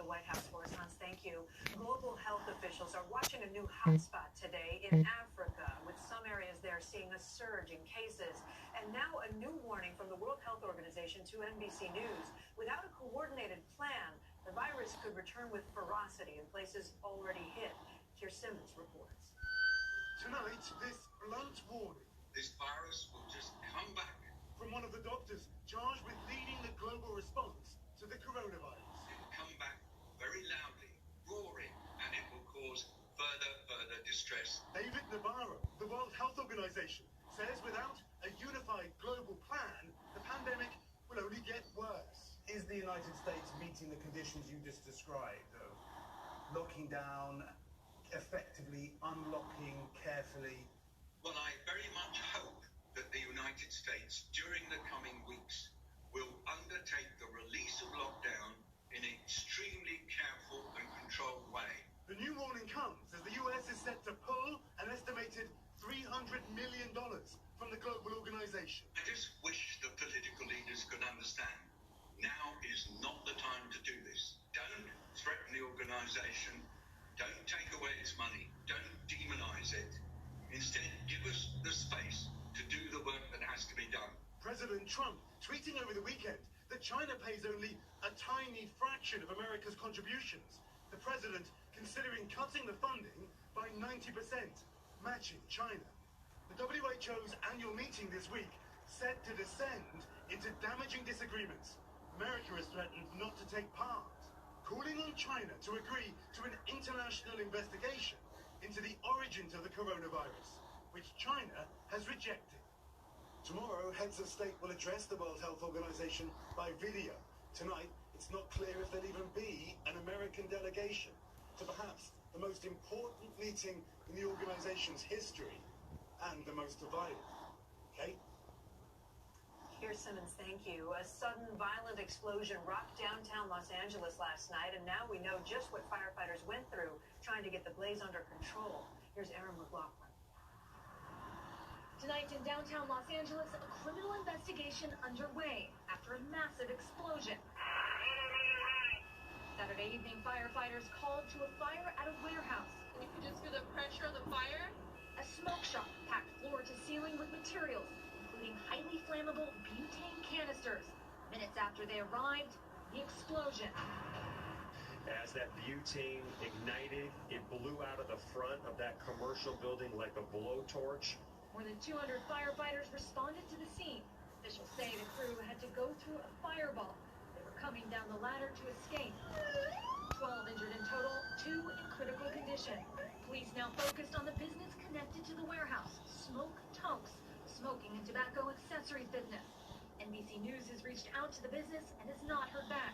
White House for us, Hans. Thank you. Global health officials are watching a new hotspot today in Africa, with some areas there seeing a surge in cases. And now a new warning from the World Health Organization to NBC News. Without a coordinated plan, the virus could return with ferocity in places already hit. Keir Simmons reports. Tonight, this blunt warning. This virus will just come back. From one of the doctors charged with leading the global response to the coronavirus. It will come back very loudly, roaring, and it will cause further distress. David Nabarro, the World Health Organization, says without a unified global plan, the pandemic will only get worse. Is the United States meeting the conditions you just described of locking down, effectively unlocking carefully? Well, I very much hope that the United States, during the coming weeks, will undertake the release of lockdown in an extremely careful and controlled way. The new warning comes as the US is set to pull an estimated $300 million from the global organization. I just wish the political leaders could understand now is not the time to do this. Don't threaten the organization. Don't take away its money. Don't demonize it. Instead, give us the space to do the work that has to be done. President Trump tweeting over the weekend that China pays only a tiny fraction of America's contributions. The president considering cutting the funding by 90%, matching China. The WHO's annual meeting this week set to descend into damaging disagreements. America has threatened not to take part, calling on China to agree to an international investigation into the origins of the coronavirus, which China has rejected. Tomorrow, heads of state will address the World Health Organization by video. Tonight, it's not clear if there'll even be an American delegation to perhaps the most important meeting in the organization's history and the most divided. Kate? Keir Simmons, thank you. A sudden violent explosion rocked downtown Los Angeles last night, and now we know just what firefighters went through trying to get the blaze under control. Here's Erin McLaughlin. Tonight in downtown Los Angeles, a criminal investigation underway after a massive explosion. Saturday evening, firefighters called to a fire at a warehouse. And you could just feel the pressure of the fire. A smoke shop packed floor to ceiling with materials, including highly flammable butane canisters. Minutes after they arrived, the explosion. As that butane ignited, it blew out of the front of that commercial building like a blowtorch. More than 200 firefighters responded to the scene. Officials say the crew had to go through a fireball. They were coming down the ladder to escape. 12 injured in total, 2 in critical condition. Police now focused on the business connected to the warehouse, Smoke Tonks, smoking and tobacco accessories business. NBC News has reached out to the business and has not heard back.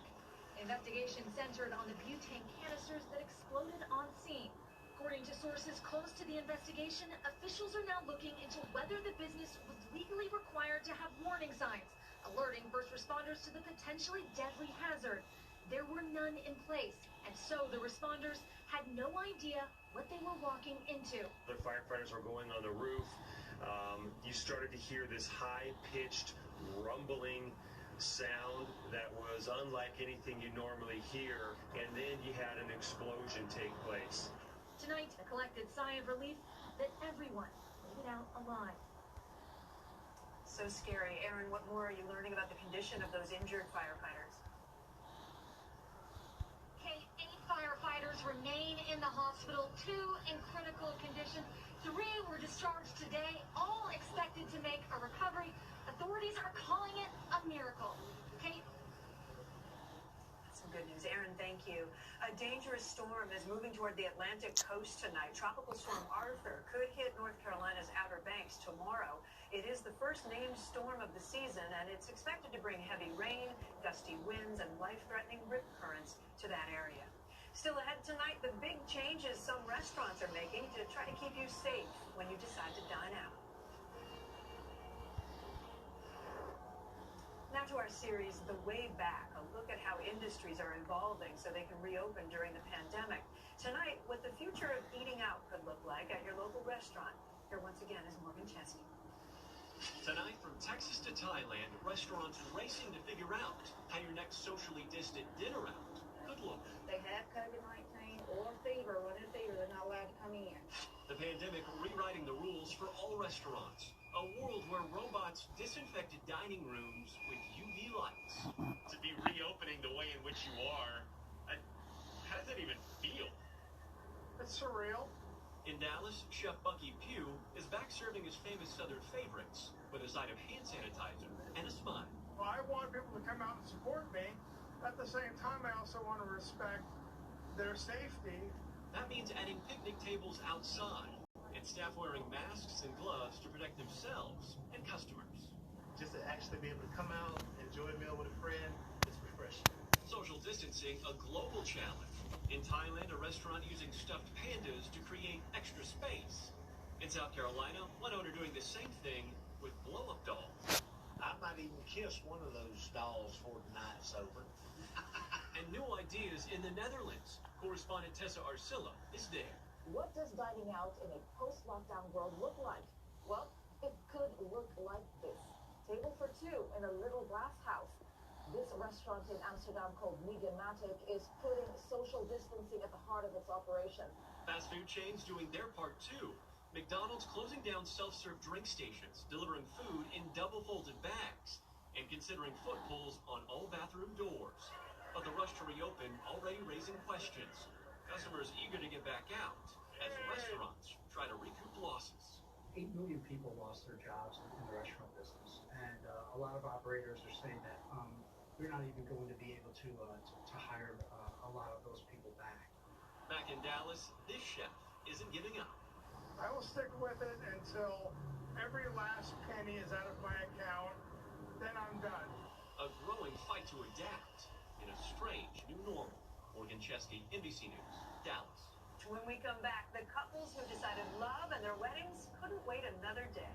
The investigation centered on the butane canisters that exploded on scene. According to sources close to the investigation, officials are now looking into whether the business was legally required to have warning signs, alerting first responders to the potentially deadly hazard. There were none in place, and so the responders had no idea what they were walking into. The firefighters were going on the roof. You started to hear this high-pitched, rumbling sound that was unlike anything you normally hear, and then you had an explosion take place. Tonight, a collective sigh of relief that everyone made it out alive. So scary. Erin, what more are you learning about the condition of those injured firefighters? Kate, 8 firefighters remain in the hospital, 2 in critical condition. 3 were discharged today, all expected to make a recovery. Authorities are calling it a miracle. Kate? Some good news. Erin, thank you. A dangerous storm is moving toward the Atlantic coast tonight. Tropical storm Arthur could hit North Carolina's Outer Banks tomorrow. It is the first named storm of the season, and it's expected to bring heavy rain, gusty winds, and life-threatening rip currents to that area. Still ahead tonight, the big changes some restaurants are making to try to keep you safe when you decide to dine out. Now to our series, The Way Back, a look at how industries are evolving so they can reopen during the pandemic. Tonight, what the future of eating out could look like at your local restaurant. Here once again is Morgan Chesney. Tonight, from Texas to Thailand, restaurants racing to figure out how your next socially distant dinner out could look. They head COVID-19 or fever. When there's fever, they're not allowed to come in. The pandemic rewriting the rules for all restaurants. A world where robots disinfected dining rooms with UV lights. To be reopening the way in which you are, how does that even feel? It's surreal. In Dallas, Chef Bucky Pugh is back serving his famous Southern favorites with a side of hand sanitizer and a smile. Well, I want people to come out and support me. At the same time, I also want to respect their safety. That means adding picnic tables outside and staff wearing masks and gloves to protect themselves and customers. Just to actually be able to come out, enjoy a meal with a friend, it's refreshing. Social distancing, a global challenge. In Thailand, a restaurant using stuffed pandas to create extra space. In South Carolina, one owner doing the same thing with blow-up dolls. I might even kiss one of those dolls for the night's over. And new ideas in the Netherlands. Correspondent Tessa Arcilla is there. What does dining out in a post-lockdown world look like? Well, it could look like this. Table for two in a little glass house. This restaurant in Amsterdam called Mediamatic is putting social distancing at the heart of its operation. Fast food chains doing their part too. McDonald's closing down self-serve drink stations, delivering food in double-folded bags, and considering foot pulls on all bathroom doors. But the rush to reopen already raising questions. Customers eager to get back out as restaurants try to recoup losses. 8 million people lost their jobs in the restaurant business, and a lot of operators are saying that they're not even going to be able to hire a lot of those people back. Back in Dallas, this chef isn't giving up. I will stick with it until every last penny is out of my account. Then I'm done. A growing fight to adapt in a strange new normal. Morgan Chesky, NBC News, Dallas. When we come back, the couples who decided love and their weddings couldn't wait another day.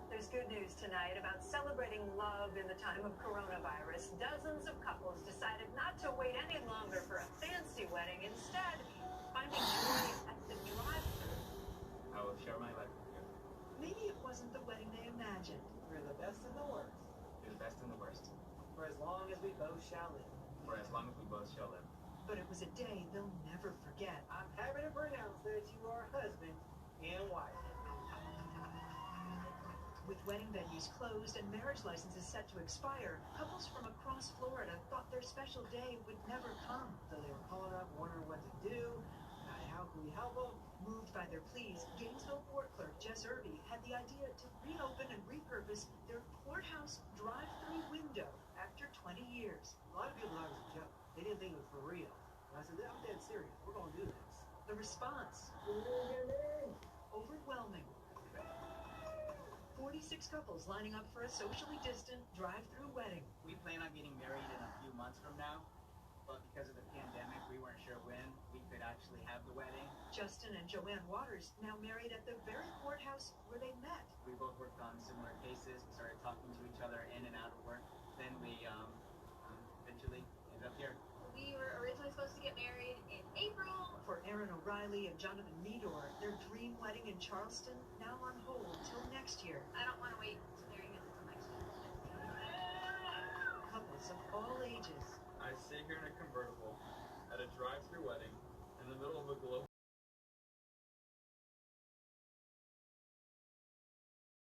There's good news tonight about celebrating love in the time of coronavirus. Dozens of couples decided not to wait any longer for a fancy wedding. Instead, finding joy at the drive-thru. I will share my life with you. Maybe it wasn't the wedding they imagined. We're the best and the worst. We're the best and the worst. For as long as we both shall live. For as long as we both shall live. But it was a day they'll never forget. I'm happy to pronounce that you are husband and wife. With wedding venues closed and marriage licenses set to expire, couples from across Florida thought their special day would never come. So they were calling up, wondering what to do. How can we help them? Moved by their pleas, Gainesville Port Clerk Jess Irby had the idea to reopen and repurpose their courthouse drive-thru window after 20 years. A lot of people thought it was a joke. They didn't think it was for real. And I said, I'm dead serious. We're going to do this. The response, overwhelming. 46 couples lining up for a socially distant drive-thru wedding. We plan on getting married in a few months from now, but because of the pandemic, we weren't sure when we could actually have the wedding. Justin and Joanne Waters now married at the very courthouse where they met. We both worked on similar cases. We started talking to each other in and out of work. Then we eventually ended up here. We were originally supposed to get married in April. For Aaron O'Reilly and Jonathan Meador, their dream wedding in Charleston now on hold till next year. I don't want to wait to marry him until next year. Couples of all ages. I sit here in a convertible at a drive-thru wedding in the middle of a global